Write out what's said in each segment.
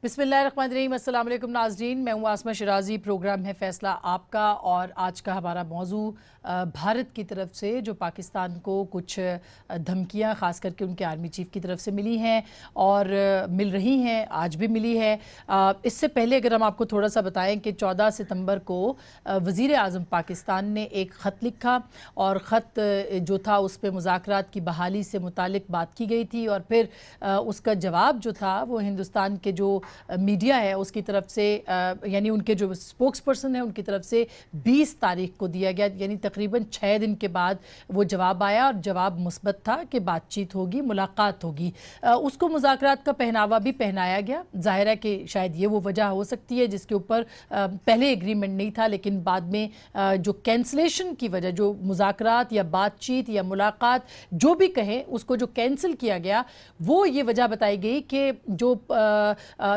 बिस्मिल्लाहिर्रहमानिर्रहीम। अस्सलाम वालेकुम नाज़रीन, मैं हूँ आसमा शिराजी। प्रोग्राम है फ़ैसला आपका और आज का हमारा मौजू भारत की तरफ से जो पाकिस्तान को कुछ धमकियाँ ख़ास करके उनके आर्मी चीफ़ की तरफ से मिली हैं और मिल रही हैं, आज भी मिली है। इससे पहले अगर हम आपको थोड़ा सा बताएं कि 14 सितंबर को वज़ीर आज़म पाकिस्तान ने एक ख़त लिखा और ख़त जो था उस पर मुज़ाकरात की बहाली से मुतालिक बात की गई थी और फिर उसका जवाब जो था वो हिंदुस्तान के जो मीडिया है उसकी तरफ से यानी उनके जो स्पोक्स पर्सन है उनकी तरफ से 20 तारीख को दिया गया, यानी तकरीबन 6 दिन के बाद वो जवाब आया और जवाब मुस्बत था कि बातचीत होगी, मुलाकात होगी। उसको मुज़ाकरात का पहनावा भी पहनाया गया। ज़ाहिर है कि शायद ये वो वजह हो सकती है जिसके ऊपर पहले एग्रीमेंट नहीं था, लेकिन बाद में जो कैंसलेशन की वजह, जो मुज़ाकरात या बातचीत या मुलाकात जो भी कहें उसको जो कैंसिल किया गया, वो ये वजह बताई गई कि जो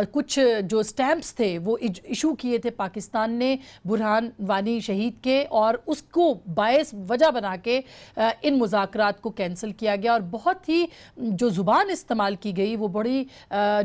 कुछ जो स्टैम्प्स थे वो इशू किए थे पाकिस्तान ने बुरहान वानी शहीद के, और उसको बायस वजह बना के इन मुज़ाकरात को कैंसिल किया गया। और बहुत ही जो ज़ुबान इस्तेमाल की गई वो बड़ी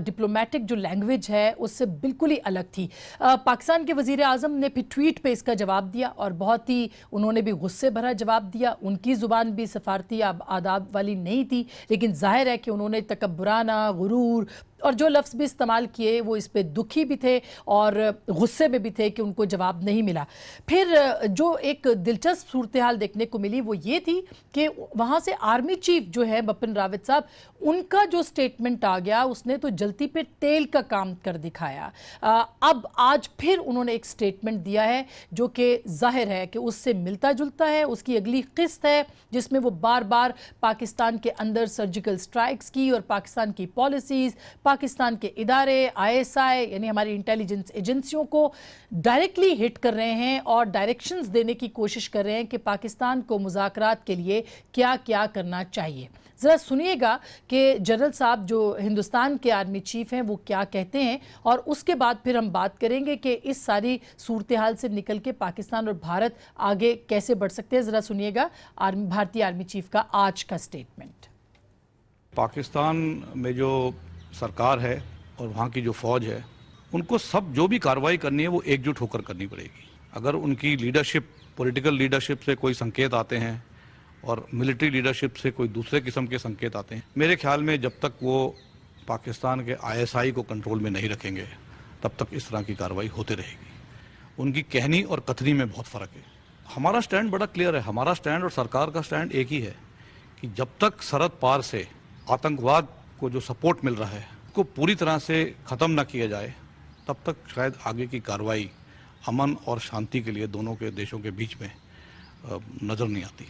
डिप्लोमेटिक जो लैंग्वेज है उससे बिल्कुल ही अलग थी। पाकिस्तान के वज़ीर आज़म ने फिर ट्वीट पे इसका जवाब दिया और बहुत ही उन्होंने भी गुस्से भरा जवाब दिया। उनकी ज़ुबान भी सफारती आदाब वाली नहीं थी, लेकिन जाहिर है कि उन्होंने तकब्बुराना, गुरूर और जो लफ्ज़ भी इस्तेमाल किए वो इस पे दुखी भी थे और गुस्से में भी थे कि उनको जवाब नहीं मिला। फिर जो एक दिलचस्प सूरत हाल देखने को मिली वो ये थी कि वहाँ से आर्मी चीफ जो है बिपिन रावत साहब, उनका जो स्टेटमेंट आ गया उसने तो जलती पे तेल का काम कर दिखाया। अब आज फिर उन्होंने एक स्टेटमेंट दिया है जो कि जाहिर है कि उससे मिलता जुलता है, उसकी अगली किस्त है जिसमें वो बार बार पाकिस्तान के अंदर सर्जिकल स्ट्राइक्स की और पाकिस्तान की पॉलिसीज़, पाकिस्तान के इदारे, ISI यानी हमारी इंटेलिजेंस एजेंसियों को डायरेक्टली हिट कर रहे हैं और डायरेक्शंस देने की कोशिश कर रहे हैं कि पाकिस्तान को मुज़ाकरात के लिए क्या क्या करना चाहिए। ज़रा सुनिएगा कि जनरल साहब जो हिंदुस्तान के आर्मी चीफ हैं वो क्या कहते हैं और उसके बाद फिर हम बात करेंगे कि इस सारी सूरत हाल से निकल के पाकिस्तान और भारत आगे कैसे बढ़ सकते हैं। ज़रा सुनिएगा भारतीय आर्मी चीफ का आज का स्टेटमेंट। पाकिस्तान में जो सरकार है और वहाँ की जो फ़ौज है, उनको सब जो भी कार्रवाई करनी है वो एकजुट होकर करनी पड़ेगी। अगर उनकी लीडरशिप, पॉलिटिकल लीडरशिप से कोई संकेत आते हैं और मिलिट्री लीडरशिप से कोई दूसरे किस्म के संकेत आते हैं, मेरे ख्याल में जब तक वो पाकिस्तान के ISI को कंट्रोल में नहीं रखेंगे तब तक इस तरह की कार्रवाई होती रहेगी। उनकी कहनी और कथनी में बहुत फ़र्क है। हमारा स्टैंड बड़ा क्लियर है। हमारा स्टैंड और सरकार का स्टैंड एक ही है कि जब तक सरहद पार से आतंकवाद को जो सपोर्ट मिल रहा है को पूरी तरह से ख़त्म ना किया जाए तब तक शायद आगे की कार्रवाई अमन और शांति के लिए दोनों के देशों के बीच में नज़र नहीं आती।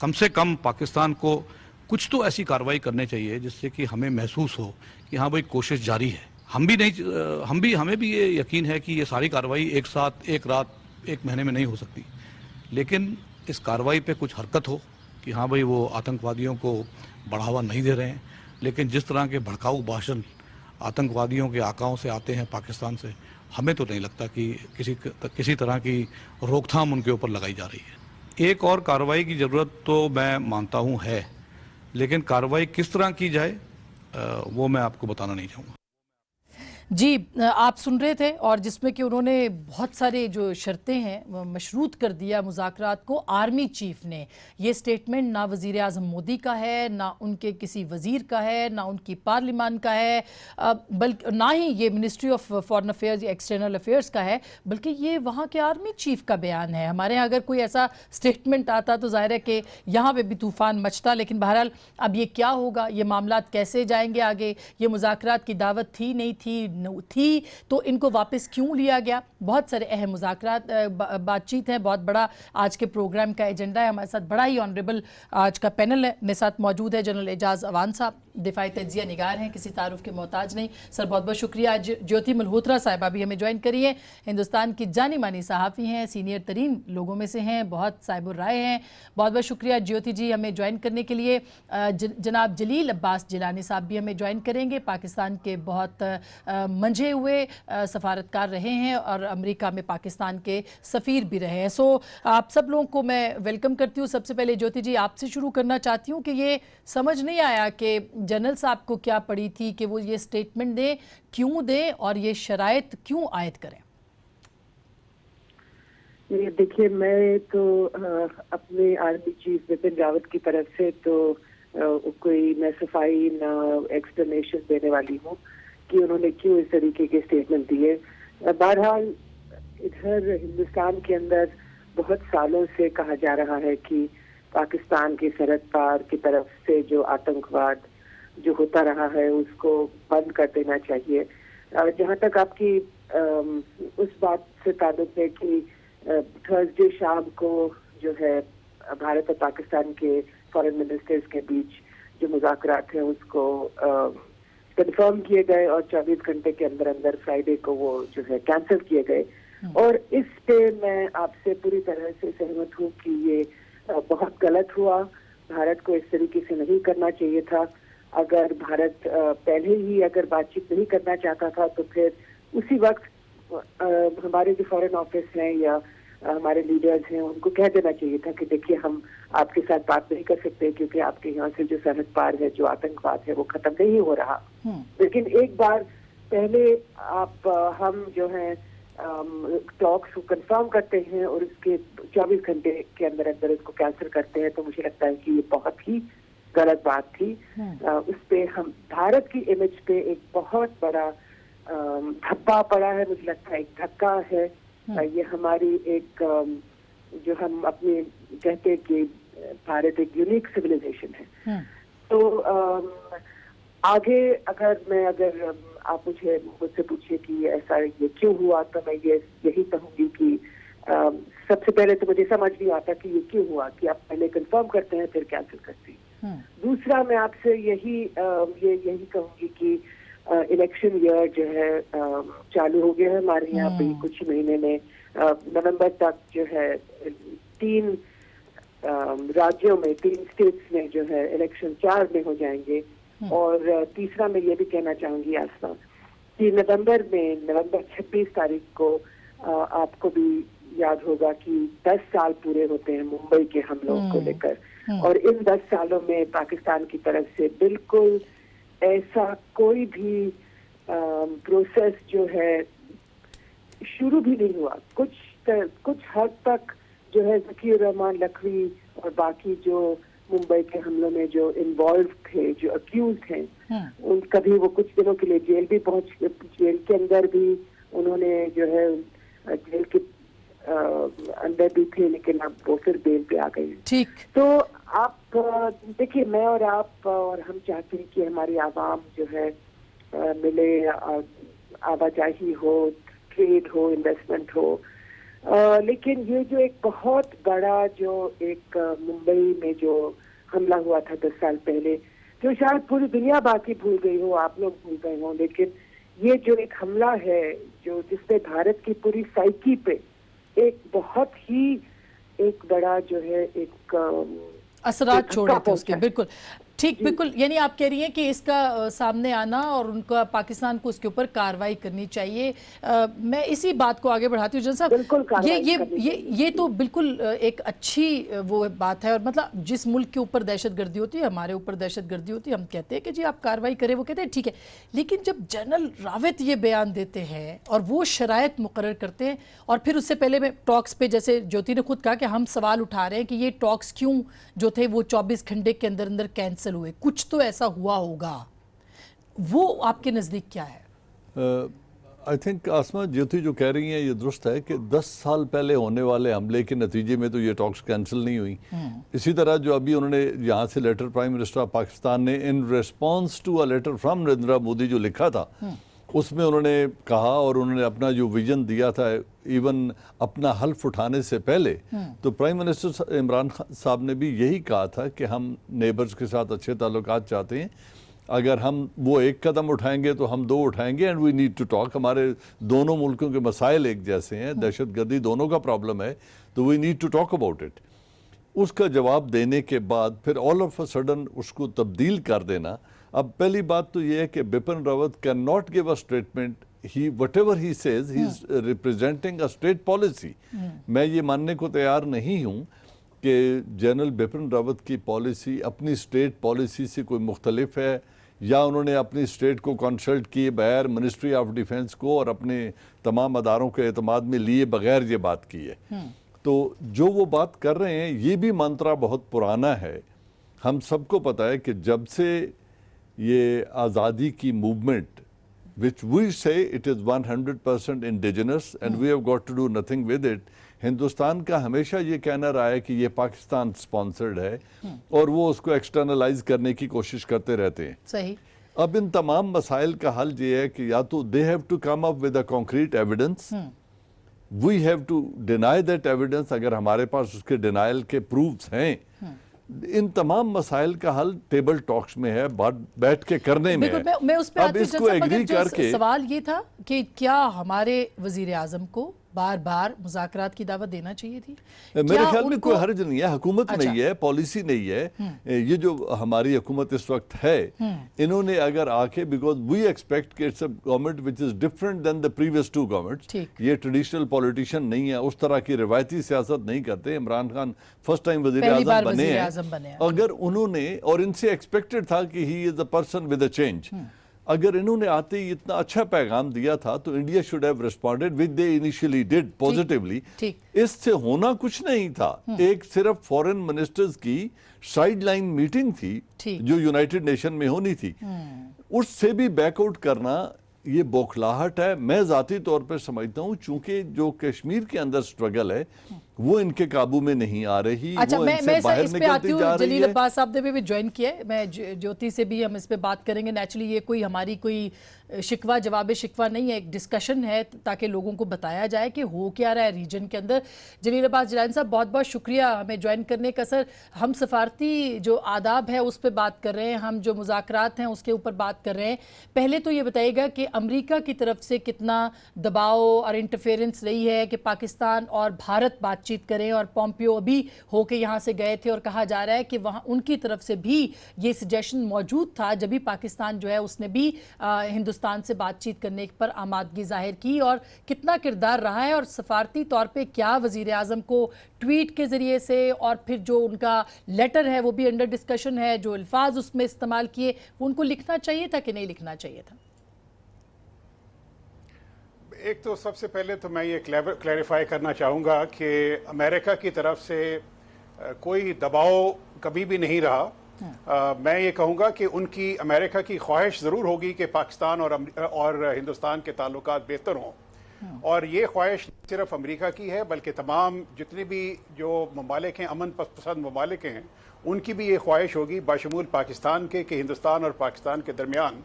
कम से कम पाकिस्तान को कुछ तो ऐसी कार्रवाई करनी चाहिए जिससे कि हमें महसूस हो कि हाँ भाई कोशिश जारी है। हमें भी ये यकीन है कि ये सारी कार्रवाई एक साथ, एक रात, एक महीने में नहीं हो सकती, लेकिन इस कार्रवाई पे कुछ हरकत हो कि हाँ भाई वो आतंकवादियों को बढ़ावा नहीं दे रहे हैं। लेकिन जिस तरह के भड़काऊ भाषण आतंकवादियों के आकाओं से आते हैं पाकिस्तान से, हमें तो नहीं लगता कि किसी तरह की रोकथाम उनके ऊपर लगाई जा रही है। एक और कार्रवाई की ज़रूरत तो मैं मानता हूँ है, लेकिन कार्रवाई किस तरह की जाए वो मैं आपको बताना नहीं चाहूँगा। जी, आप सुन रहे थे और जिसमें कि उन्होंने बहुत सारे जो शर्तें हैं मशरूत कर दिया मुज़ाकरात को। आर्मी चीफ ने ये स्टेटमेंट ना वज़ीर आज़म मोदी का है, ना उनके किसी वज़ीर का है, ना उनकी पार्लिमान का है, बल्कि ना ही ये मिनिस्ट्री ऑफ फॉरेन अफेयर्स या एक्सटर्नल अफेयर्स का है, बल्कि ये वहाँ के आर्मी चीफ का बयान है। हमारे यहाँ अगर कोई ऐसा स्टेटमेंट आता तो ज़ाहिर है कि यहाँ पर भी तूफ़ान मचता, लेकिन बहरहाल अब ये क्या होगा, ये मामला कैसे जाएंगे आगे, ये मुज़ाकरात की दावत थी नहीं थी तो इनको वापस क्यों लिया गया। बहुत सारे अहम मुज़ाकरात बातचीत है, बहुत बड़ा आज के प्रोग्राम का एजेंडा है। हमारे साथ बड़ा ही ऑनरेबल आज का पैनल है, मेरे साथ मौजूद है जनरल एजाज अवान साहब, दिफाई तज्जिया निगार हैं, किसी तारुफ के मोहताज नहीं। सर बहुत बहुत शुक्रिया। आज ज्योति मल्होत्रा साहिबा भी हमें ज्वाइन करी हैं, हिंदुस्तान की जानी मानी सहाफ़ी हैं, सीनियर तरीन लोगों में से हैं, बहुत साहिबुर राय हैं। बहुत बहुत शुक्रिया ज्योति जी हमें ज्वाइन करने के लिए। जनाब जलील अब्बास जिलानी साहब भी हमें ज्वाइन करेंगे, पाकिस्तान के बहुत मंझे हुए सफारतकार रहे हैं और अमेरिका में पाकिस्तान के सफ़ीर भी रहे हैं। सो आप सब लोगों को मैं वेलकम करती हूँ। सबसे पहले ज्योति जी आपसे शुरू करना चाहती हूँ कि ये समझ नहीं आया कि जनरल साहब को क्या पड़ी थी कि वो ये स्टेटमेंट दें, क्यों दें और ये शराइत क्यों आयद करें? ये देखिए, मैं तो अपने आर्मी चीफ बिपिन रावत की तरफ से तो कोई न सफाई न एक्सप्लेनेशन देने वाली हूँ कि उन्होंने क्यों इस तरीके के स्टेटमेंट दिए। बहरहाल इधर हिंदुस्तान के अंदर बहुत सालों से कहा जा रहा है कि पाकिस्तान के सरहद पार की तरफ से जो आतंकवाद जो होता रहा है उसको बंद कर देना चाहिए। जहाँ तक आपकी उस बात से ताल्लुक है कि थर्सडे शाम को जो है भारत और पाकिस्तान के फॉरेन मिनिस्टर्स के बीच जो मुज़ाकरात हैं उसको कंफर्म किए गए और 24 घंटे के अंदर अंदर फ्राइडे को वो जो है कैंसिल किए गए। और इस पे मैं आपसे पूरी तरह से सहमत हूँ कि ये बहुत गलत हुआ। भारत को इस तरीके से नहीं करना चाहिए था। अगर भारत पहले ही अगर बातचीत नहीं करना चाहता था तो फिर उसी वक्त हमारे जो फॉरेन ऑफिस हैं या हमारे लीडर्स हैं उनको कह देना चाहिए था कि देखिए, हम आपके साथ बात नहीं कर सकते क्योंकि आपके यहाँ से जो सरहद पार है जो आतंकवाद है वो खत्म नहीं हो रहा। लेकिन एक बार पहले हम जो है टॉक्स को कंफर्म करते हैं और उसके 24 घंटे के अंदर अंदर इसको कैंसिल करते हैं, तो मुझे लगता है कि ये बहुत ही गलत बात थी। उस पे हम भारत की इमेज पे एक बहुत बड़ा धब्बा पड़ा है, मुझे लगता है एक धक्का है। ये हमारी एक जो हम अपने कहते हैं कि भारत एक यूनिक सिविलाइजेशन है। तो आगे अगर आप मुझसे पूछिए कि ऐसा ये क्यों हुआ, तो मैं यही कहूंगी कि सबसे पहले तो मुझे समझ नहीं आता कि ये क्यों हुआ कि आप पहले कंफर्म करते हैं फिर कैंसिल करते हैं। दूसरा, मैं आपसे यही कहूंगी कि इलेक्शन ईयर जो है चालू हो गया है हमारे यहाँ पे कुछ महीने में। नवंबर तक जो है 3 राज्यों में 3 स्टेट्स में जो है इलेक्शन 4 में हो जाएंगे। और तीसरा मैं ये भी कहना चाहूंगी आसमा कि नवंबर 26 तारीख को आपको भी याद होगा कि 10 साल पूरे होते हैं मुंबई के हमलों को लेकर। और इन 10 सालों में पाकिस्तान की तरफ से बिल्कुल ऐसा कोई भी प्रोसेस जो है शुरू भी नहीं हुआ। कुछ हद तक जो है ज़कीर रहमान लखवी और बाकी जो मुंबई के हमलों में जो इन्वॉल्व थे, जो अक्यूज हैं, उन कभी वो कुछ दिनों के लिए जेल के अंदर भी उन्होंने जो है जेल के अंदर भी थे, लेकिन अब वो फिर बेल पे आ गए। ठीक। तो आप देखिए, मैं और आप और हम चाहते हैं कि हमारी आवाम जो है मिले, आवाजाही हो, ट्रेड हो, इन्वेस्टमेंट हो। लेकिन ये जो एक बहुत बड़ा जो एक मुंबई में जो हमला हुआ था 10 साल पहले, जो शायद पूरी दुनिया बाकी भूल गई हो, आप लोग भूल गए हो, लेकिन ये जो एक हमला है जो जिसने भारत की पूरी साइकी पे एक बहुत ही एक बड़ा जो है एक असरात छोड़े थे उसके। बिल्कुल ठीक, बिल्कुल। यानी आप कह रही हैं कि इसका सामने आना और उनका पाकिस्तान को उसके ऊपर कार्रवाई करनी चाहिए। मैं इसी बात को आगे बढ़ाती हूँ। जनरल साहब, ये तो बिल्कुल एक अच्छी वो बात है। और मतलब जिस मुल्क के ऊपर दहशतगर्दी होती है, हमारे ऊपर दहशतगर्दी होती है, हम कहते हैं कि जी आप कार्रवाई करें, वो कहते हैं ठीक है। लेकिन जब जनरल रावत ये बयान देते हैं और वो शराइत मुकर्रर करते हैं, और फिर उससे पहले में टॉक्स पे, जैसे ज्योति ने खुद कहा कि हम सवाल उठा रहे हैं कि ये टॉक्स क्यों जो थे वो 24 घंटे के अंदर अंदर कैंसिल हुए, कुछ तो ऐसा हुआ होगा, वो आपके नजदीक क्या है? आई थिंक आसमा, ज्योति जो कह रही हैं ये दुरुस्त है कि 10 साल पहले होने वाले हमले के नतीजे में तो ये टॉक्स कैंसिल नहीं हुई। इसी तरह जो अभी उन्होंने यहाँ से letter prime minister of Pakistan ने in response to a letter from Narendra Modi जो लिखा था, उसमें उन्होंने कहा और उन्होंने अपना जो विजन दिया था, इवन अपना हल्फ उठाने से पहले, तो प्राइम मिनिस्टर इमरान खान साहब ने भी यही कहा था कि हम नेबर्स के साथ अच्छे ताल्लुकात चाहते हैं। अगर हम वो एक कदम उठाएंगे तो हम 2 उठाएंगे, and we need to talk. हमारे दोनों मुल्कों के मसाइल एक जैसे हैं, दहशतगर्दी दोनों का प्रॉब्लम है, तो we need to talk about it. उसका जवाब देने के बाद फिर ऑल ऑफ अ सडन उसको तब्दील कर देना। अब पहली बात तो ये है कि Bipin Rawat can not give a statement, he whatever he says he is representing a state policy. मैं ये मानने को तैयार नहीं हूँ कि जनरल बिपिन रावत की पॉलिसी अपनी स्टेट पॉलिसी से कोई मुख्तलिफ है یا انہوں نے اپنی اسٹیٹ کو کنسلٹ کیے بغیر منسٹری آف ڈیفنس کو اور اپنے تمام اداروں کے اعتماد میں لیے بغیر یہ بات کی ہے. تو جو وہ بات کر رہے ہیں یہ بھی منترا بہت پرانا ہے. ہم سب کو پتہ ہے کہ جب سے یہ آزادی کی movement which we say it is 100% indigenous and we have got to do nothing with it, Hindustan کا ہمیشہ یہ کہنا رہا ہے کہ یہ پاکستان سپانسرڈ ہے اور وہ اس کو ایکسٹرنلائز کرنے کی کوشش کرتے رہتے ہیں. صحیح. اب ان تمام مسائل کا حل یہ ہے کہ یا تو they have to come up with a concrete evidence, we have to deny that evidence اگر ہمارے پاس اس کے ڈینائل کے پروفز ہیں. ان تمام مسائل کا حل ٹیبل ٹاکس میں ہے, بیٹھ کے کرنے میں ہے. میں اس پہ اب اس کو ایگری کر کے سوال یہ تھا کہ کیا ہمارے وزیر اعظم کو بار بار مذاکرات کی دعوت دینا چاہیے تھی؟ میرے خیال میں کوئی حرج نہیں ہے, حکومت نہیں ہے, پالیسی نہیں ہے. یہ جو ہماری حکومت اس وقت ہے انہوں نے اگر آ کے, بیکاز وی ایکسپیکٹ کہ it's a government which is different than the previous two governments. یہ ٹریڈیشنل پولیٹیشین نہیں ہے, اس طرح کی روایتی سیاست نہیں کرتے. عمران خان فرسٹ ٹائم وزیر اعظم بنے ہیں. اگر انہوں نے, اور ان سے ایکسپیکٹڈ تھا کہ he is a person with a change, اگر انہوں نے آتے ہی اتنا اچھا پیغام دیا تھا تو India should have responded which they initially did positively. اس سے ہونا کچھ نہیں تھا, ایک صرف فورن منسٹرز کی سائیڈ لائن میٹنگ تھی جو یونائٹڈ نیشن میں ہونی تھی. اس سے بھی بیک آؤٹ کرنا یہ بوکھلاہٹ ہے. میں ذاتی طور پر سمجھتا ہوں چونکہ جو کشمیر کے اندر سٹرگل ہے وہ ان کے قابو میں نہیں آ رہی, اچھا وہ ان سے باہر نکلتی جا رہی ہے. جلیل عباس صاحب نے بھی جوائن کیا ہے, میں جیوتی سے بھی ہم اس پہ بات کریں گے. نیچرلی یہ کوئی ہماری کوئی شکوہ جواب شکوہ نہیں ہے, ایک ڈسکشن ہے تاکہ لوگوں کو بتایا جائے کہ ہو کیا رہا ہے ریجن کے اندر. جلیل عباس جیلانی صاحب بہت بہت شکریہ ہمیں جوائن کرنے کا. سر, ہم سفارتی جو آداب ہے اس پہ بات کر رہے ہیں, ہم جو مذاکرات ہیں اس کے اوپر بات کر رہے ہیں. پہلے تو یہ بتائیے گا کہ امریکہ کی طرف سے کتنا دباؤ اور انٹرفیرنس رہی ہے کہ پاکستان اور بھارت بات چیت کریں, اور پومپیو ابھی ہو کے یہاں سے گئے تھے اور کہا جا رہا ہے کہ وہاں ان کی طرف سے بھی یہ سجیشن موجود تھا جب بھی پاکستان جو ہے اس نے بھی ہندوستان سے بات چیت کرنے پر آمادگی ظاہر کی. اور کتنا کردار رہا ہے, اور سفارتی طور پہ کیا وزیر اعظم کو ٹویٹ کے ذریعے سے اور پھر جو ان کا لیٹر ہے وہ بھی انڈر ڈسکشن ہے, جو الفاظ اس میں استعمال کیے وہ ان کو لکھنا چاہیے تھا کہ نہیں لکھنا چاہیے تھا؟ ایک تو سب سے پہلے تو میں یہ کلیریفائی کرنا چاہوں گا کہ امریکہ کی طرف سے کوئی دباؤ کبھی بھی نہیں رہا. میں یہ کہوں گا کہ ان کی, امریکہ کی خواہش ضرور ہوگی کہ پاکستان اور ہندوستان کے تعلقات بہتر ہوں, اور یہ خواہش صرف امریکہ کی ہے بلکہ تمام جتنے بھی جو ممالک ہیں, امن پسند ممالک ہیں, ان کی بھی یہ خواہش ہوگی بشمول پاکستان کے کہ ہندوستان اور پاکستان کے درمیان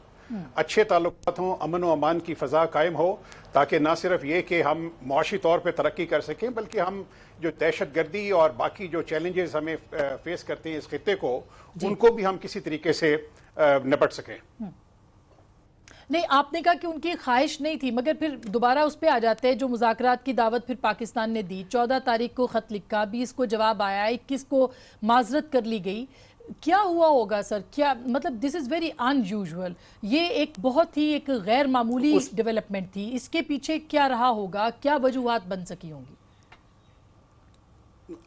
اچھے تعلقات ہوں, امن و امان کی فضا قائم ہو, تاکہ نہ صرف یہ کہ ہم معاشی طور پہ ترقی کر سکیں بلکہ ہم جو دہشت گردی اور باقی جو چیلنجز ہمیں فیس کرتے ہیں اس خطے کو, ان کو بھی ہم کسی طریقے سے نپٹ سکیں. نہیں, آپ نے کہا کہ ان کی خواہش نہیں تھی, مگر پھر دوبارہ اس پہ آ جاتے ہیں جو مذاکرات کی دعوت پھر پاکستان نے دی. 14 تاریخ کو خط لکھا, 20 کو جواب آیا, 21 کو معذرت کر لی گئی. کیا ہوا ہوگا سر؟ کیا مطلب دس از ویری ان یوزول, یہ ایک بہت ہی ایک غیر معمولی ڈیولپمنٹ تھی, اس کے پیچھے کیا رہا ہوگا, کیا وجوہات بن سکی ہوں گی؟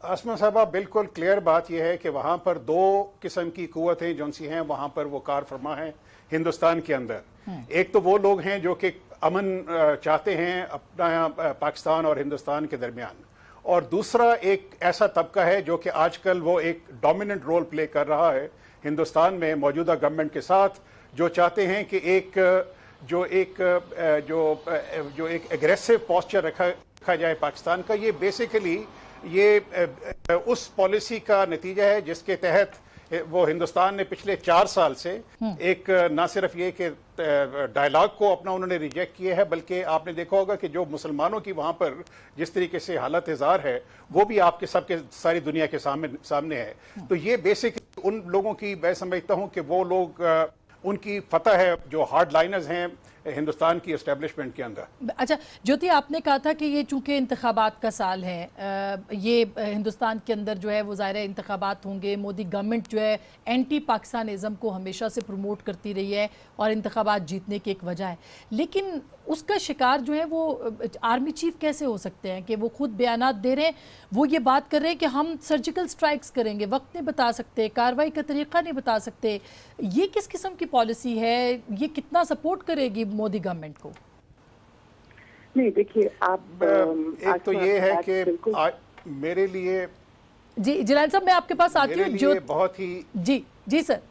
آسما صاحبہ, بالکل کلیئر بات یہ ہے کہ وہاں پر دو قسم کی قوتیں جو سی ہیں وہاں پر وہ کار فرما ہیں ہندوستان کے اندر. ایک تو وہ لوگ ہیں جو کہ امن چاہتے ہیں اپنا پاکستان اور ہندوستان کے درمیان, اور دوسرا ایک ایسا طبقہ ہے جو کہ آج کل وہ ایک ڈومیننٹ رول پلے کر رہا ہے ہندوستان میں موجودہ گورنمنٹ کے ساتھ, جو چاہتے ہیں کہ ایک ایگریسو پوسچر رکھا جائے پاکستان کا. یہ بیسیکلی یہ اس پالیسی کا نتیجہ ہے جس کے تحت وہ ہندوستان نے پچھلے 4 سال سے ایک نہ صرف یہ کہ ڈائلاگ کو اپنا انہوں نے ریجیکٹ کیا ہے, بلکہ آپ نے دیکھا ہوگا کہ جو مسلمانوں کی وہاں پر جس طریقے سے حالت اظہار ہے وہ بھی آپ کے سب کے ساری دنیا کے سامنے ہے. تو یہ بیسکلی ان لوگوں کی, میں سمجھتا ہوں کہ وہ لوگ, ان کی فتح ہے جو ہارڈ لائنرز ہیں हिंदुस्तान की एस्टेब्लिशमेंट के अंदर। अच्छा ज्योति, आपने कहा था कि ये चूंकि इंतखाबात का साल है, ये हिंदुस्तान के अंदर जो है वो ज़ाहिर है इंतखाबात होंगे, मोदी गवर्नमेंट जो है एंटी पाकिस्तानिज़म को हमेशा से प्रमोट करती रही है और इंतखाबात जीतने की एक वजह है, लेकिन उसका शिकार जो है वो आर्मी चीफ कैसे हो सकते हैं कि वो खुद बयानात दे रहे हैं, वो ये बात कर रहे हैं कि हम सर्जिकल स्ट्राइक्स करेंगे, वक्त नहीं बता सकते, कार्रवाई का तरीका नहीं बता सकते। ये किस किस्म की पॉलिसी है? ये कितना सपोर्ट करेगी मोदी गवर्नमेंट को? नहीं देखिए, आप एक तो ये है कि मेरे लिए जी जिलान साहब, मैं आपके पास आती हूँ। जो बहुत ही जी सर,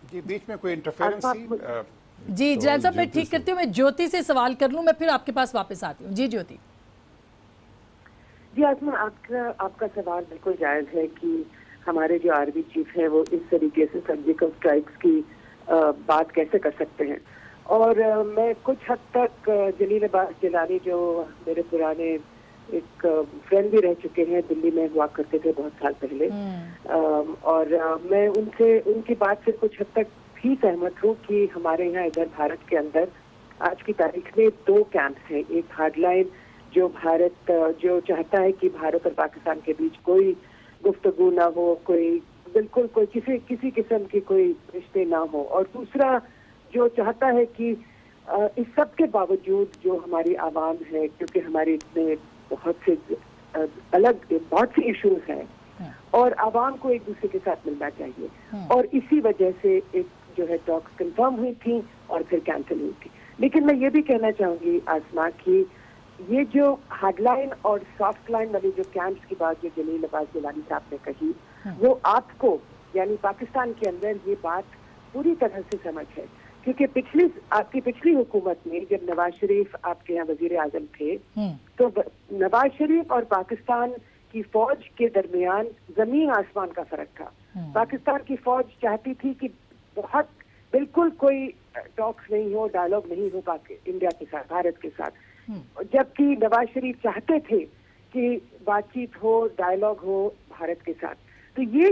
जी बीच में कोई इंटरफेरेंस थी। जी जिलान साहब, मैं ठीक करती हूँ, मैं ज्योति से सवाल कर लूँ, मैं फिर आपके पास वापस आती हूँ। जी ज्योति। जी आसमा, आपका सवाल बिल्कुल जायज है कि हमारे जो आर्मी चीफ है वो इस तरीके से सर्जिकल स्ट्राइक्स की बात कैसे कर सकते हैं। और मैं कुछ हद तक जलील अब्बास जिलानी जो मेरे पुराने एक फ्रेंड भी रह चुके हैं, दिल्ली में हुआ करते थे बहुत साल पहले, और मैं उनकी बात से कुछ हद तक भी सहमत हूँ कि हमारे यहाँ इधर भारत के अंदर आज की तारीख में 2 कैंप्स हैं। एक हार्डलाइन जो भारत जो चाहता है कि भारत और पाकिस्तान के बीच कोई गुफ्तगू ना हो, बिल्कुल कोई किसी किस्म की कोई रिश्ते ना हो, और दूसरा जो चाहता है कि इस सब के बावजूद जो हमारी आवाम है, क्योंकि हमारे इतने बहुत से इश्यूज हैं और आवाम को एक दूसरे के साथ मिलना चाहिए, और इसी वजह से एक जो है टॉक्स कंफर्म हुई थी और फिर कैंसिल हुई थी। लेकिन मैं ये भी कहना चाहूंगी आसमा कि ये जो हार्डलाइन और सॉफ्ट लाइन वाली जो कैंप्स की बात जो जलील अब्बास जिलानी साहब ने कही, वो आपको यानी पाकिस्तान के अंदर ये बात पूरी तरह से समझ है, क्योंकि आपकी पिछली हुकूमत में जब नवाज शरीफ आपके यहाँ वजीर आजम थे, तो नवाज शरीफ और पाकिस्तान की फौज के दरमियान जमीन आसमान का फर्क था। पाकिस्तान की फौज चाहती थी कि बिल्कुल कोई टॉक्स नहीं हो, डायलॉग नहीं हो इंडिया के साथ, भारत के साथ, जबकि नवाज शरीफ चाहते थे कि बातचीत हो, डायलॉग हो भारत के साथ। तो ये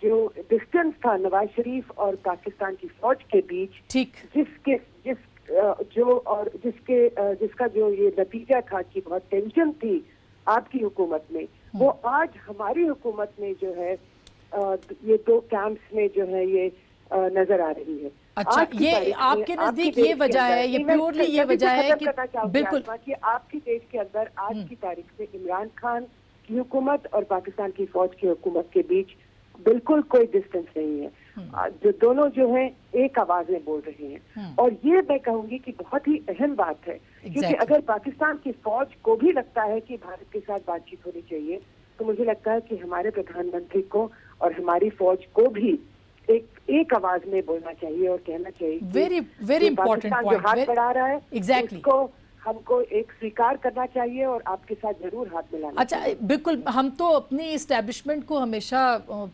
जो डिस्टेंस था नवाज शरीफ और पाकिस्तान की फौज के बीच, जिसका जो ये नतीजा था कि बहुत टेंशन थी आपकी हुकूमत में, वो आज हमारी हुकूमत में जो है ये 2 कैंप्स में जो है ये नजर आ रही है। अच्छा, ये आपके नजदीक ये वजह है, ये प्योरली ये वजह है कि बिल्कुल कि आपकी देश के अंदर आज की तारीख में इमरान खान की हुकूमत और पाकिस्तान की फौज की हुकूमत के बीच बिल्कुल कोई डिस्टेंस नहीं है, जो दोनों जो है एक आवाज में बोल रहे हैं। और ये मैं कहूंगी कि बहुत ही अहम बात है, क्योंकि अगर पाकिस्तान की फौज को भी लगता है कि भारत के साथ बातचीत होनी चाहिए, तो मुझे लगता है कि हमारे प्रधानमंत्री को और हमारी फौज को भी एक आवाज में बोलना चाहिए और कहना चाहिए वेरी इंपॉर्टेंट पॉइंट, जो हाथ बढ़ा रहा है एग्जैक्टली उसको हमको एक स्वीकार करना चाहिए और आपके साथ जरूर हाथ मिलाना अच्छा चाहिए। बिल्कुल, हम तो अपनी इस्टेब्लिशमेंट को हमेशा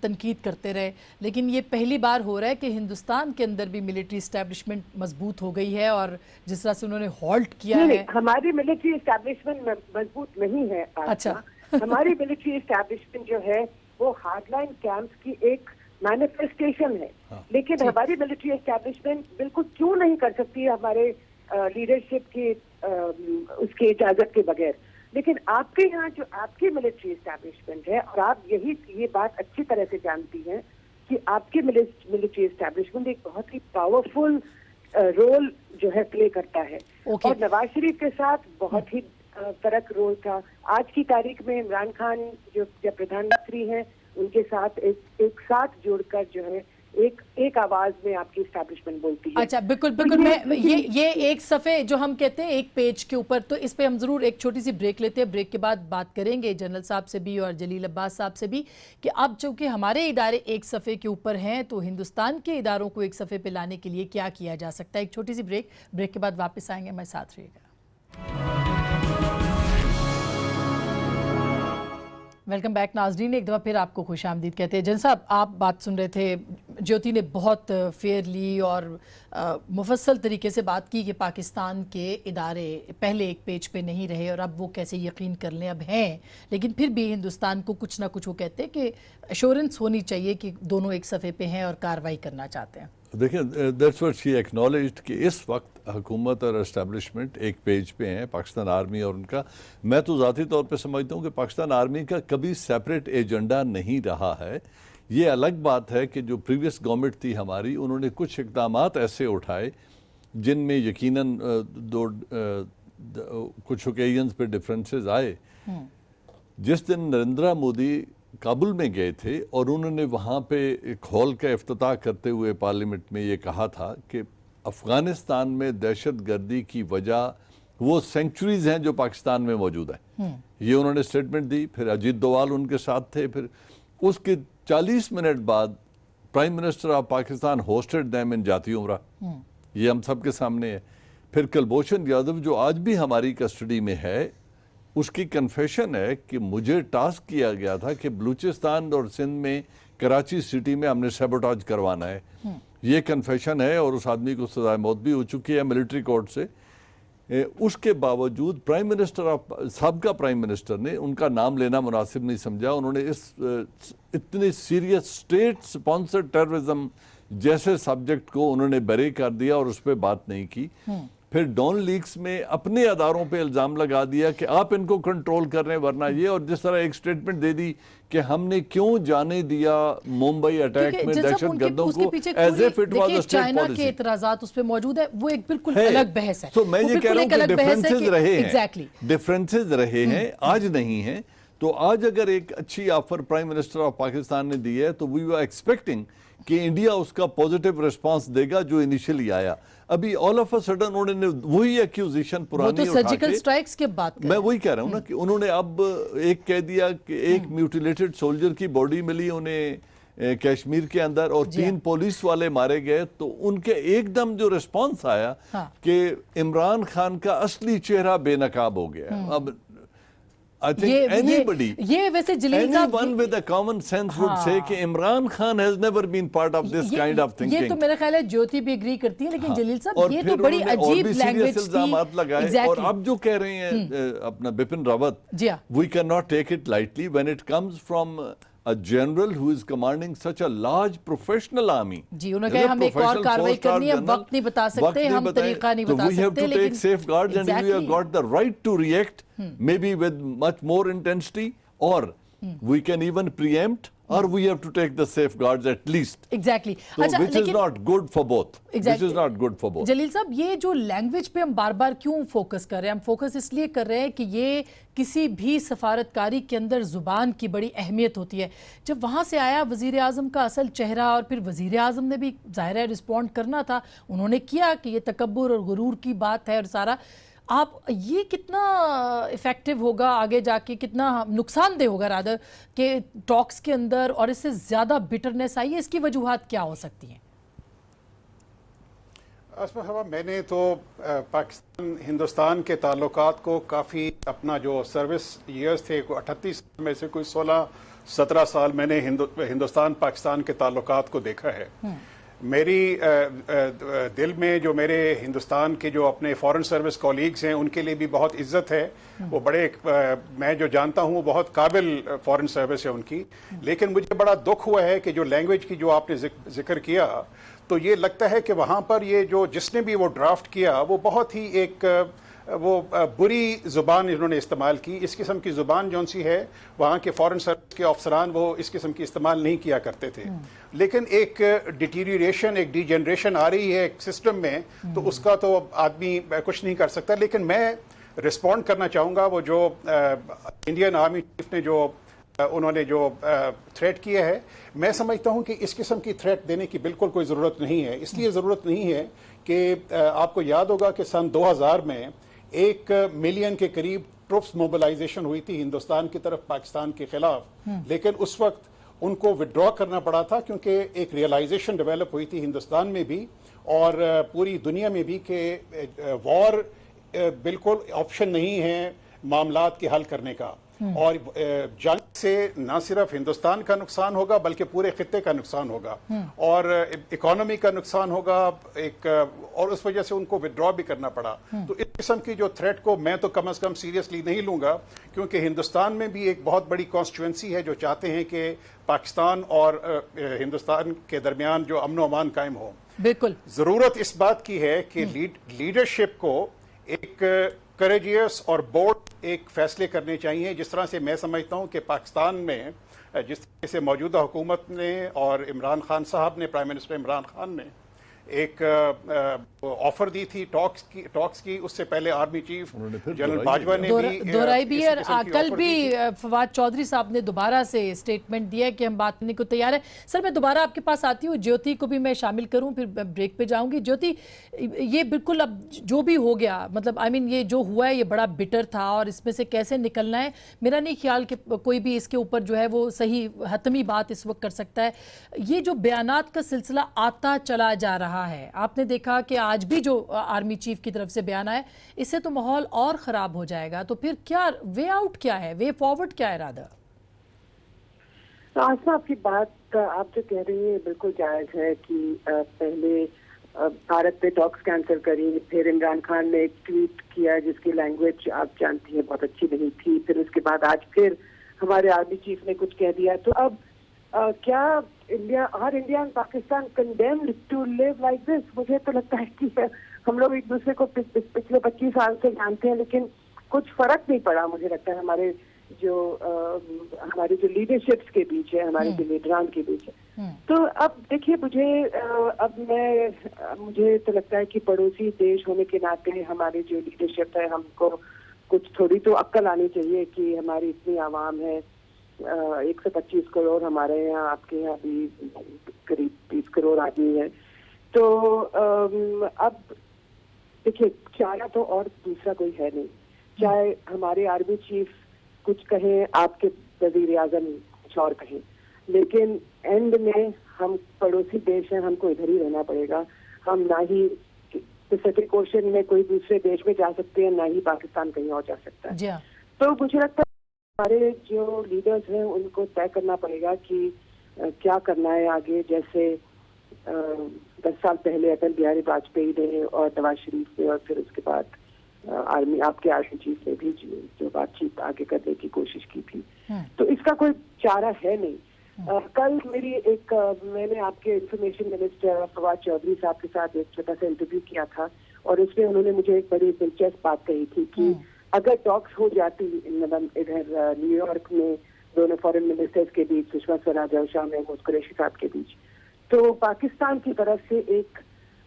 तनकीद करते रहे, लेकिन ये पहली बार हो रहा है कि हिंदुस्तान के अंदर भी मिलिट्री इस्टेब्लिशमेंट मजबूत हो गई है, और जिस तरह से उन्होंने हॉल्ट किया है। हमारी मिलिट्री इस्टेब्लिशमेंट मजबूत नहीं है। अच्छा हमारी मिलिट्री इस्टेब्लिशमेंट जो है वो हार्डलाइन कैंप्स की एक मैनिफेस्टेशन है, लेकिन हमारी मिलिट्री एस्टैब्लिशमेंट बिल्कुल क्यों नहीं कर सकती है हमारे लीडरशिप की उसकी इजाजत के बगैर। लेकिन आपके यहाँ जो आपकी मिलिट्री एस्टैब्लिशमेंट है, और आप ये बात अच्छी तरह से जानती हैं कि आपकी मिलिट्री एस्टैब्लिशमेंट एक बहुत ही पावरफुल रोल जो है प्ले करता है, और नवाज शरीफ के साथ बहुत ही फर्क रोल था। आज की तारीख में इमरान खान जो जब प्रधानमंत्री हैं, उनके साथ एक साथ जुड़कर जो है एक आवाज में आपकी एस्टैब्लिशमेंट बोलती है। अच्छा बिल्कुल मैं ये एक सफ़े जो हम कहते हैं एक पेज के ऊपर, तो इस पे हम ज़रूर एक छोटी सी ब्रेक लेते हैं। ब्रेक के बाद बात करेंगे जनरल साहब से भी और जलील अब्बास साहब से भी कि अब चूँकि हमारे इदारे एक सफ़े के ऊपर हैं, तो हिंदुस्तान के इदारों को एक सफ़े पे लाने के लिए क्या किया जा सकता है। एक छोटी सी ब्रेक के बाद वापस आएंगे, हमारे साथ रहिएगा। वेलकम बैक नाज़रीन, एक दफ़ा फिर आपको खुश आमदीद कहते हैं। जन साहब, आप बात सुन रहे थे, ज्योति ने बहुत फेयरली और मुफस्सल तरीके से बात की कि पाकिस्तान के इदारे पहले एक पेज पे नहीं रहे और अब वो कैसे यकीन कर लें, अब हैं, लेकिन फिर भी हिंदुस्तान को कुछ ना कुछ वो कहते हैं कि एश्योरेंस होनी चाहिए कि दोनों एक सफ़े पे हैं और कार्रवाई करना चाहते हैं। دیکھیں دیٹس واٹ شی ایکنالجڈ کہ اس وقت حکومت اور اسٹیبلشمنٹ ایک پیج پہ ہیں پاکستان آرمی اور ان کا. میں تو ذاتی طور پہ سمجھتا ہوں کہ پاکستان آرمی کا کبھی سیپریٹ ایجنڈا نہیں رہا ہے. یہ الگ بات ہے کہ جو پریویس گورنمنٹ تھی ہماری, انہوں نے کچھ اقدامات ایسے اٹھائے جن میں یقیناً کچھ اوکیزنز پہ ڈفرینسز آئے. جس دن نریندرا مودی کابل میں گئے تھے اور انہوں نے وہاں پہ ایک ہال کا افتتاح کرتے ہوئے پارلیمنٹ میں یہ کہا تھا کہ افغانستان میں دہشت گردی کی وجہ وہ سینکچریز ہیں جو پاکستان میں موجود ہیں. یہ انہوں نے سٹیٹمنٹ دی. پھر اجیت دوال ان کے ساتھ تھے. پھر اس کے 40 منٹ بعد prime minister of Pakistan hosted them in جاتی عمرہ. یہ ہم سب کے سامنے ہے. پھر کلبھوشن یادو جو آج بھی ہماری کسٹڈی میں ہے, اس کی کنفیشن ہے کہ مجھے ٹاسک کیا گیا تھا کہ بلوچستان اور سندھ میں کراچی سٹی میں ہم نے سیبوٹاج کروانا ہے. یہ کنفیشن ہے اور اس آدمی کو سزائے موت بھی ہو چکی ہے ملٹری کورٹ سے. اس کے باوجود پرائم منسٹر سابقہ پرائم منسٹر نے ان کا نام لینا مناسب نہیں سمجھا. انہوں نے اس اتنے سیریس اسٹیٹ سپانسر ٹیررزم جیسے سبجیکٹ کو انہوں نے بری کر دیا اور اس پہ بات نہیں کی. پھر ڈون لیکس میں اپنے اداروں پہ الزام لگا دیا کہ آپ ان کو کنٹرول کر رہے ہیں ورنہ یہ, اور جس طرح ایک سٹیٹمنٹ دے دی کہ ہم نے کیوں جانے دیا ممبئی اٹیک میں دہشت گردوں کو as if it was a state China کے اعتراضات اس پہ موجود ہے. وہ ایک بالکل الگ بحث ہے. تو میں یہ کہہ رہا ہوں کہ ڈفرینسز رہے ہیں, آج نہیں ہیں. تو آج اگر ایک اچھی offer prime minister of Pakistan نے دی ہے تو وی آر ایکسپیکٹنگ کہ انڈیا اس کا پوزیٹیو رسپانس دے گا جو انیشلی آیا. ابھی آل آف اے سڈن انہوں نے وہی ایکیوزیشن پرانی اٹھا کے, سرجیکل سٹرائکس کے بات میں وہی کہہ رہا ہوں نا کہ انہوں نے اب ایک کہہ دیا کہ ایک میوٹیلیٹڈ سولجر کی باڈی ملی انہیں کشمیر کے اندر اور 3 پولیس والے مارے گئے. تو ان کے ایک دم جو رسپانس آیا کہ عمران خان کا اصلی چہرہ بے نقاب ہو گیا. اب I think anyone with a common sense would say کہ Imran Khan has never been part of this kind of thinking. یہ تو میرا خیال ہے جیوتی بھی اگری کرتی ہے, لیکن جلیل صاحب یہ تو بڑی عجیب لینگویج تھی. الزامات لگائے اور اب جو کہہ رہے ہیں اپنا Bipin Rawat, we cannot take it lightly when it comes from a general who is commanding such a large professional army. جی انہوں نے کہا ہم ایک اور کاروائی کرنی ہے, وقت نہیں بتا سکتے, ہم طریقہ نہیں بتا سکتے, لیکن we have to take safeguards and we have got the right to react maybe with much more intensity, or we can even preempt, or we have to take the safeguards at least. Exactly. So which is not good for both. Which is not good for both. جلیل صاحب یہ جو language پہ ہم بار بار کیوں focus کر رہے ہیں؟ ہم فوکس اس لیے کر رہے ہیں کہ یہ کسی بھی سفارتکاری کے اندر زبان کی بڑی اہمیت ہوتی ہے. جب وہاں سے آیا وزیر اعظم کا اصل چہرہ, اور پھر وزیر اعظم نے بھی ظاہر ہے رسپونڈ کرنا تھا, انہوں نے کیا کہ یہ تکبر اور غرور کی بات ہے اور سارا. آپ یہ کتنا ایفیکٹو ہوگا آگے جا کے, کتنا نقصان دہ ہوگا رادر کہ ٹاکس کے اندر اور اس سے زیادہ بٹرنس آئی ہے؟ اس کی وجوہات کیا ہو سکتی ہیں؟ اسما صاحبہ, میں نے تو پاکستان ہندوستان کے تعلقات کو کافی اپنا جو سروس ایئرز تھے 38 میں سے کوئی 16-17 سال میں نے ہندوستان پاکستان کے تعلقات کو دیکھا ہے. میری دل میں جو میرے ہندوستان کے جو اپنے فارن سروس کولیگز ہیں ان کے لیے بھی بہت عزت ہے. وہ بڑے میں جو جانتا ہوں وہ بہت قابل فارن سروس ہے ان کی. لیکن مجھے بڑا دکھ ہوا ہے کہ جو لینگویج کی جو آپ نے ذکر کیا, تو یہ لگتا ہے کہ وہاں پر یہ جو جس نے بھی وہ ڈرافٹ کیا وہ بہت ہی ایک وہ بری زبان انہوں نے استعمال کی. اس قسم کی زبان جون سی ہے وہاں کے فارن سروس کے افسران وہ اس قسم کی استعمال نہیں کیا کرتے تھے. لیکن ایک ڈیٹیریشن, ایک ڈی جنریشن آ رہی ہے ایک سسٹم میں, تو اس کا تو آدمی کچھ نہیں کر سکتا. لیکن میں رسپونڈ کرنا چاہوں گا وہ جو انڈین آرمی چیف نے جو انہوں نے جو تھریٹ کیا ہے, میں سمجھتا ہوں کہ اس قسم کی تھریٹ دینے کی بالکل کوئی ضرورت نہیں ہے. اس لیے ضرورت نہیں ہے کہ آپ کو یاد ہوگا کہ سن 2000 میں 1 ملین کے قریب ٹروپس موبلائزیشن ہوئی تھی ہندوستان کی طرف پاکستان کے خلاف. لیکن اس وقت ان کو وڈرا کرنا پڑا تھا کیونکہ ایک ریئلائزیشن ڈیولپ ہوئی تھی ہندوستان میں بھی اور پوری دنیا میں بھی کہ وار بالکل آپشن نہیں ہے معاملات کے حل کرنے کا. اور جنگ سے نہ صرف ہندوستان کا نقصان ہوگا بلکہ پورے خطے کا نقصان ہوگا اور اکانومی کا نقصان ہوگا ایک, اور اس وجہ سے ان کو وڈرا بھی کرنا پڑا. تو اس قسم کی جو تھریٹ کو میں تو کم از کم سیریسلی نہیں لوں گا, کیونکہ ہندوستان میں بھی ایک بہت بڑی کانسٹیٹوئنسی ہے جو چاہتے ہیں کہ پاکستان اور ہندوستان کے درمیان جو امن و امان قائم ہو. बिल्कुल जरूरत इस बात की है कि लीडरशिप को एक करेजियस और बोल्ड एक फैसले करने चाहिए। जिस तरह से मैं समझता हूं कि पाकिस्तान में जिस तरह से मौजूदा हुकूमत ने और इमरान खान साहब ने, प्राइम मिनिस्टर इमरान खान ने एक ऑफर दी थी टॉक्स की, उससे पहले आर्मी चीफ जनरल बाजवा ने भी दोहराई भी है। इसी किस्म की कल ऑफर भी दी थी। फवाद चौधरी साहब ने दोबारा से स्टेटमेंट दिया है कि हम बात करने को तैयार है। सर मैं दोबारा आपके पास आती हूँ, ज्योति को भी मैं शामिल करूँ, फिर ब्रेक पे जाऊंगी। ज्योति, ये बिल्कुल अब जो भी हो गया, मतलब आई मीन ये जो हुआ है ये बड़ा बिटर था और इसमें से कैसे निकलना है, मेरा नहीं ख्याल कि कोई भी इसके ऊपर जो है वो सही हतमी बात इस वक्त कर सकता है। ये जो बयानात का सिलसिला आता चला जा रहा है, आपने देखा कि आज भी जो आर्मी चीफ की तरफ से बयान आया, इससे तो माहौल और खराब हो जाएगा। तो फिर क्या वे आउट क्या है, वे फॉरवर्ड क्या है राधा? आसमा, आपकी बात आप जो कह रही है बिल्कुल जायज है कि पहले भारत ने टॉक्स कैंसिल करी, फिर इमरान खान ने एक ट्वीट किया जिसकी लैंग्वेज आप जानती हैं बहुत अच्छी नहीं थी, फिर उसके बाद आज फिर हमारे आर्मी चीफ ने कुछ कह दिया। तो अब क्या India and Pakistan condemned to live like this? मुझे तो लगता है कि हम लोग एक दूसरे को पिछले 25 साल से जानते हैं, लेकिन कुछ फर्क नहीं पड़ा मुझे लगता है हमारी जो लीडरशिप्स के बीच है, हमारे जो लीडरान के बीच है। तो अब देखिए, मुझे तो लगता है कि पड़ोसी देश होने के नाते हमारी जो लीडरशिप है, हमको कुछ थोड़ी तो अक्ल आनी चाहिए कि हमारी इतनी आवाम है, 125 करोड़ हमारे यहाँ, आपके यहाँ भी करीब 30 करोड़ आदमी है। तो अब देखिए, चारा तो और दूसरा कोई है नहीं, चाहे हमारे आर्मी चीफ कुछ कहें, आपके वजीर आजम कुछ और कहें, लेकिन एंड में हम पड़ोसी देश हैं, हमको इधर ही रहना पड़ेगा। हम ना ही पैसिफिक ओशन में कोई दूसरे देश में जा सकते हैं, ना ही पाकिस्तान कहीं और जा सकता है। तो मुझे लगता है हमारे जो लीडर्स हैं उनको तय करना पड़ेगा कि क्या करना है आगे। जैसे 10 साल पहले अटल बिहारी वाजपेयी ने और नवाज शरीफ ने, और फिर उसके बाद आपके आर्मी चीफ ने भी जो बातचीत आगे करने की कोशिश की थी। तो इसका कोई चारा है नहीं। कल मैंने आपके इंफॉर्मेशन मिनिस्टर फवाद चौधरी साहब के साथ एक छोटा सा इंटरव्यू किया था, और उसमें उन्होंने मुझे एक बड़ी दिलचस्प बात कही थी कि अगर टॉक्स हो जाती इधर न्यूयॉर्क में दोनों फॉरेन मिनिस्टर्स के बीच, सुषमा स्वराज और शाह महमूद कुरैशी साहब के बीच, तो पाकिस्तान की तरफ से एक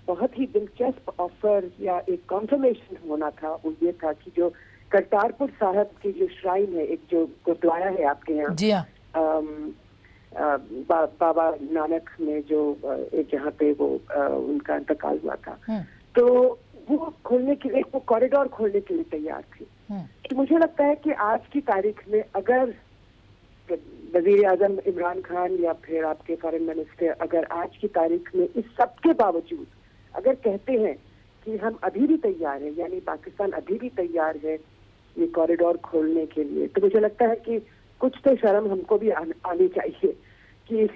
बहुत ही दिलचस्प ऑफर या एक कॉन्फर्मेशन होना था। वो ये था कि जो करतारपुर साहब की जो श्राइन है, एक जो गुरुद्वारा है आपके यहाँ, बाबा नानक में जो जहाँ पे वो उनका इंतकाल हुआ था, तो वो खोलने के लिए, वो कॉरिडोर खोलने के लिए तैयार थे। तो मुझे लगता है कि आज की तारीख में अगर वजीर आजम इमरान खान या फिर आपके फॉरेन मिनिस्टर अगर आज की तारीख में इस सब के बावजूद अगर कहते हैं कि हम अभी भी तैयार हैं, यानी पाकिस्तान अभी भी तैयार है ये कॉरिडोर खोलने के लिए, तो मुझे लगता है कि कुछ तो शर्म हमको भी आनी चाहिए कि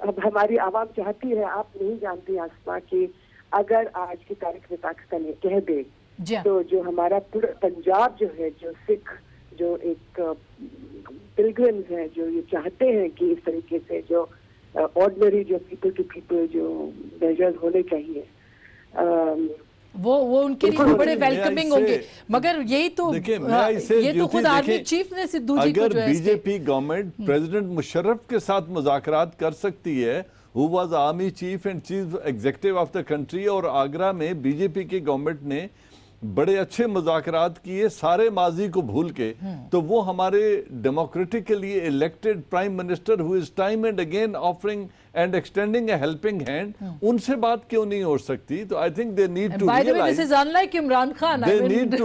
अब हमारी आवाम चाहती है, आप नहीं जानती आसमा, कि अगर आज की तारीख में पाकिस्तान ये कह दे तो जो हमारा पूरा पंजाब जो है, जो सिख जो एक पिलग्रिम्स हैं, जो ये चाहते हैं कि इस तरीके से जो ऑर्डिनरी जो पीपल टू पीपल जो मेजर्स होने चाहिए, वो उनके लिए बड़े वेलकमिंग होंगे। मगर यही तो ये तो खुद आर्मी चीफ ने सिद्धू जी को जो है, बीजेपी गवर्नमेंट प्रेसिडेंट मुशर्रफ के साथ मुज़ाकरात कर सकती है, who was army cheap and chief executive of the country, और आगरा में बीजेपी की गवर्नमेंट ने बड़े अच्छे मुज़ाकरात किए सारे माजी को भूल के, तो वो हमारे democratically elected prime minister who is time and again offering and extending a helping hand, उनसे बात क्यों नहीं हो सकती? तो I think they need to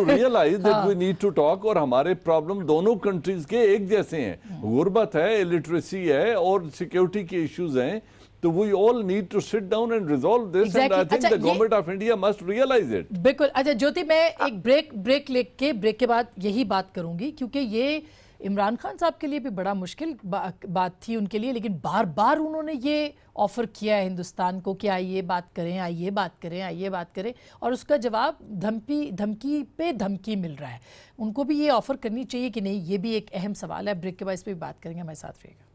realize that we need to talk. और हमारे प्रॉब्लम दोनों कंट्रीज के एक जैसे हैं, गुर्बत है, इलिटरेसी है और सिक्योरिटी के इश्यूज हैं, तो we all need to sit down and resolve this, and I think the government of India must realize it. बिल्कुल। अच्छा ज्योति, मैं एक ब्रेक के बाद यही बात करूंगी, क्योंकि ये इमरान खान साहब के लिए भी बड़ा मुश्किल बात थी उनके लिए, लेकिन बार बार उन्होंने ये ऑफर किया है हिंदुस्तान को कि आइए बात करें, और उसका जवाब धमकी पे धमकी मिल रहा है। उनको भी ये ऑफर करनी चाहिए कि नहीं, ये भी एक अहम सवाल है। ब्रेक के बाद इस पर भी बात करेंगे, हमारे साथ रहिएगा।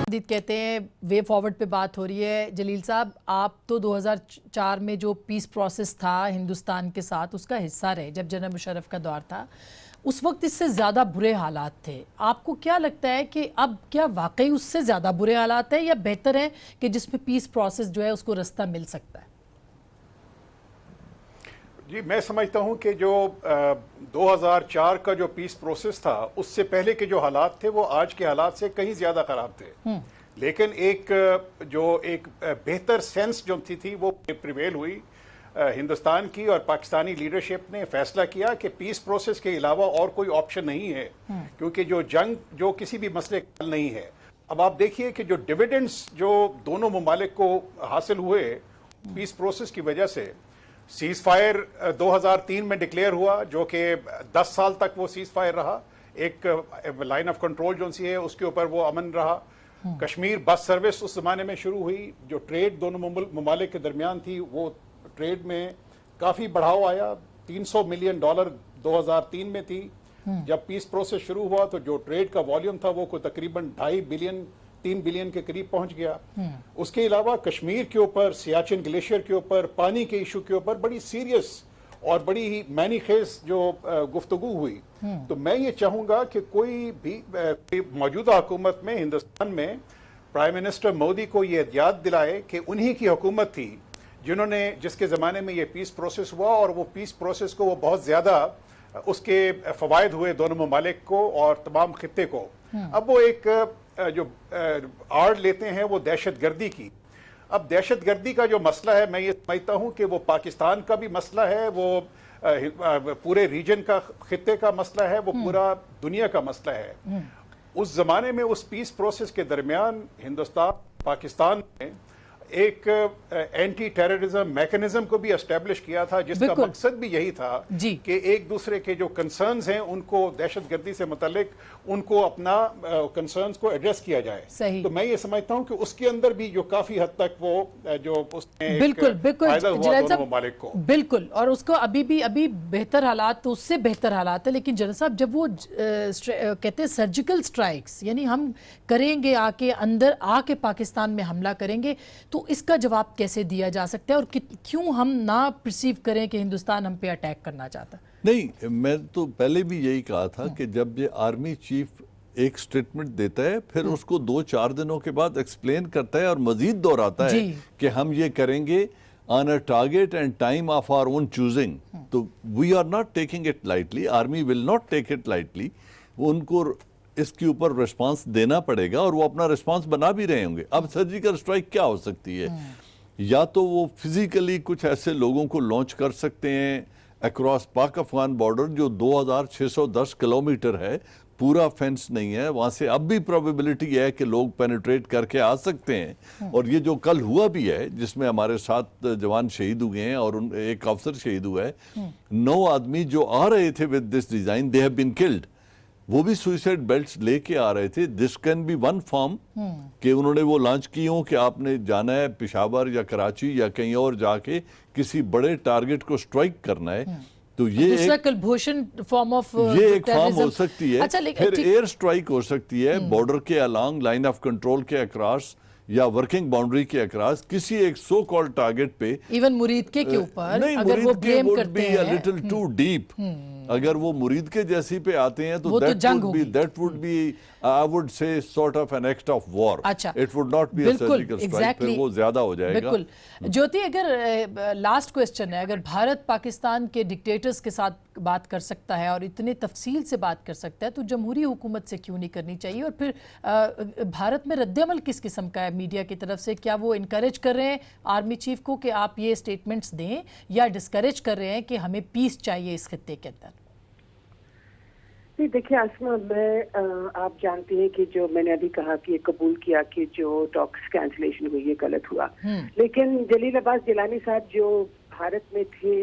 खुशामदीद कहते हैं, वे फॉरवर्ड पे बात हो रही है। जलील साहब, आप तो 2004 में जो पीस प्रोसेस था हिंदुस्तान के साथ उसका हिस्सा रहे जब जनरल मुशर्रफ का दौर था, उस वक्त इससे ज़्यादा बुरे हालात थे। आपको क्या लगता है कि अब क्या वाकई उससे ज़्यादा बुरे हालात हैं या बेहतर है कि जिसमें पीस प्रोसेस जो है उसको रास्ता मिल सकता है? जी, मैं समझता हूं कि जो 2004 का जो पीस प्रोसेस था उससे पहले के जो हालात थे वो आज के हालात से कहीं ज़्यादा ख़राब थे। लेकिन एक बेहतर सेंस जो थी वो प्रिवेल हुई। हिंदुस्तान की और पाकिस्तानी लीडरशिप ने फैसला किया कि पीस प्रोसेस के अलावा और कोई ऑप्शन नहीं है, क्योंकि जो जंग जो किसी भी मसले का हल नहीं है। अब आप देखिए कि जो डिविडेंड्स जो दोनों ममालिक को हासिल हुए पीस प्रोसेस की वजह से, सीज फायर 2003 में डिक्लेयर हुआ जो कि 10 साल तक वो सीज फायर रहा, एक लाइन ऑफ कंट्रोल जो सी है उसके ऊपर वो अमन रहा। कश्मीर बस सर्विस उस जमाने में शुरू हुई। जो ट्रेड दोनों ममालिक के दरमियान थी वो ट्रेड में काफ़ी बढ़ाव आया। $300 मिलियन 2003 में थी। जब पीस प्रोसेस शुरू हुआ तो जो ट्रेड का वॉल्यूम था वो को तकरीबन 2.5 बिलियन 3 बिलियन के करीब पहुंच गया। उसके अलावा कश्मीर के ऊपर, सियाचिन ग्लेशियर के ऊपर, पानी के इशू के ऊपर बड़ी सीरियस और बड़ी ही मैनीखेज जो गुफ्तगू हुई। तो मैं ये चाहूँगा कि कोई भी मौजूदा हुकूमत में, हिंदुस्तान में प्राइम मिनिस्टर मोदी को ये याद दिलाए कि उन्हीं की हुकूमत थी जिसके ज़माने में ये पीस प्रोसेस हुआ, और वो पीस प्रोसेस को वो बहुत ज़्यादा उसके फ़वायद हुए दोनों ममालिक को और तमाम खित्ते को। अब वो एक जो आड़ लेते हैं वो दहशत गर्दी की। अब दहशत गर्दी का जो मसला है, मैं ये समझता हूँ कि वो पाकिस्तान का भी मसला है, वो पूरे रीजन का, खित्ते का मसला है, वो पूरा दुनिया का मसला है। उस ज़माने में उस पीस प्रोसेस के दरमियान हिंदुस्तान, पाकिस्तान ने एक एंटी टेररिज्म मैकेनिज्म को भी एस्टेब्लिश किया था, जिसका मकसद भी यही था कि एक दूसरे के जो कंसर्न्स हैं उनको, दहशतगर्दी से मुतल्लिक उनको अपना कंसर्न्स को एड्रेस किया जाए। तो मैं ये समझता हूं कि उसके अंदर भी जो काफी हद तक वो जो उसने फायदा हुआ दोनों ममालिक को। बिल्कुल, और उसको अभी बेहतर हालात, तो उससे बेहतर हालात है। लेकिन जनरल साहब, जब वो कहते हैं सर्जिकल स्ट्राइक्स, यानी हम करेंगे, आके अंदर आके पाकिस्तान में हमला करेंगे, तो इसका जवाब कैसे दिया जा सकता है और क्यों हम ना परसीव करें कि हिंदुस्तान हम पे अटैक करना चाहता? नहीं, मैं तो पहले भी यही कहा था कि जब ये आर्मी चीफ एक स्टेटमेंट देता है, फिर उसको 2-4 दिनों के बाद एक्सप्लेन करता है और मजीद दोहराता है कि हम ये करेंगे on a target and time of our own choosing. तो we are not taking it lightly, army will not take it lightly. उनको इसके ऊपर रिस्पांस देना पड़ेगा और वो अपना रिस्पांस बना भी रहे होंगे। अब सर्जिकल स्ट्राइक क्या हो सकती है? या तो वो फिजिकली कुछ ऐसे लोगों को लॉन्च कर सकते हैं अक्रॉस पाक अफगान बॉर्डर, जो 2610 किलोमीटर है, पूरा फेंस नहीं है, वहाँ से अब भी प्रोबेबिलिटी है कि लोग पेनिट्रेट करके आ सकते हैं। और ये जो कल हुआ भी है, जिसमें हमारे 7 जवान शहीद हुए हैं और एक अफसर शहीद हुआ है, 9 आदमी जो आ रहे थे with this design, they have been killed. वो भी सुइसाइड बेल्ट्स लेके आ रहे थे। This can be one form कि उन्होंने वो लॉन्च की हो कि आपने जाना है पेशावर या कराची या कहीं और जाके किसी बड़े टारगेट को स्ट्राइक करना है। तो ये दूसरा कलभूषण फॉर्म ऑफ ये एक फॉर्म हो सकती है। अच्छा, फिर एयर स्ट्राइक हो सकती है बॉर्डर के अलोंग, लाइन ऑफ कंट्रोल के अक्रॉस या वर्किंग बाउंड्री के अक्रॉस किसी एक सो कॉल्ड टारगेट पे। इवन मुरीद के ऊपर अगर वो ब्लेम करते हैं, a little too deep। अगर वो मुरीद के जैसी पे आते हैं तो that would be I would say sort of an act of war। अच्छा, it would not be a surgical strike। फिर वो ज्यादा हो जाएगा। बिल्कुल। ज्योति, अगर लास्ट क्वेश्चन है, अगर भारत पाकिस्तान के डिक्टेटर्स के साथ बात कर सकता है और इतने तफसील से बात कर सकता है, तो जमहूरी हुकूमत से क्यों नहीं करनी चाहिए? और फिर भारत में रद्द-ए-अमल किस किस्म का है मीडिया की तरफ से? क्या वो इनकरेज कर रहे हैं आर्मी चीफ को कि आप ये स्टेटमेंट्स दें, या डिस्करेज कर रहे हैं कि हमें पीस चाहिए इस खित्ते के अंदर? नहीं, देखिए आसमा, मैं आप जानती हैं कि जो मैंने अभी कहा कि ये कबूल किया कि जो टॉक्स कैंसिलेशन हुई ये गलत हुआ, लेकिन जलील अब्बास जिलानी साहब जो भारत में थे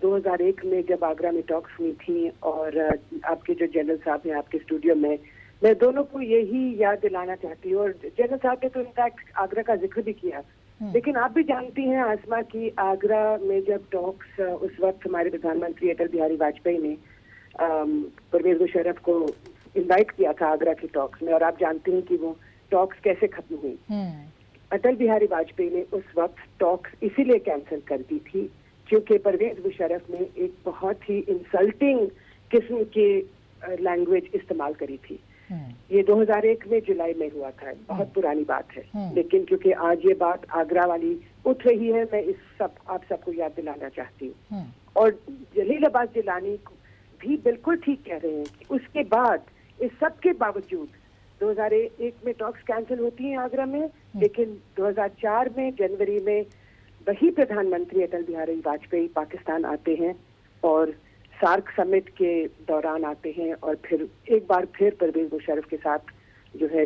2001 में जब आगरा में टॉक्स हुई थी, और आपके जो जनरल साहब हैं आपके स्टूडियो में, मैं दोनों को यही याद दिलाना चाहती हूँ। और जनरल साहब ने तो इनफैक्ट आगरा का जिक्र भी किया, लेकिन आप भी जानती हैं आसमा की आगरा में जब टॉक्स, उस वक्त हमारे प्रधानमंत्री अटल बिहारी वाजपेयी ने परवेज मुशर्रफ को इनवाइट किया था आगरा के टॉक्स में, और आप जानते हैं कि वो टॉक्स कैसे खत्म हुई। अटल बिहारी वाजपेयी ने उस वक्त टॉक्स इसीलिए कैंसिल कर दी थी क्योंकि परवेज मुशर्रफ ने एक बहुत ही इंसल्टिंग किस्म की लैंग्वेज इस्तेमाल करी थी। ये 2001 में जुलाई में हुआ था, बहुत पुरानी बात है, लेकिन क्योंकि आज ये बात आगरा वाली उठ रही है, मैं आप सबको याद दिलाना चाहती हूँ। और जलील अब्बास जिलानी भी बिल्कुल ठीक कह रहे हैं कि उसके बाद इस सब के बावजूद 2001 में टॉक्स कैंसिल होती हैं आगरा में, लेकिन 2004 में जनवरी में वही प्रधानमंत्री अटल बिहारी वाजपेयी पाकिस्तान आते हैं और सार्क समिट के दौरान आते हैं और फिर एक बार फिर परवेज मुशर्रफ के साथ जो है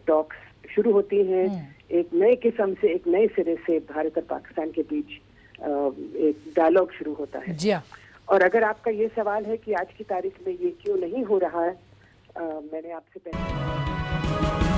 टॉक्स शुरू होती हैं। एक नए किस्म से, एक नए सिरे से भारत और पाकिस्तान के बीच एक डायलॉग शुरू होता है। जी हाँ। और अगर आपका ये सवाल है कि आज की तारीख में ये क्यों नहीं हो रहा है, मैंने आपसे पहले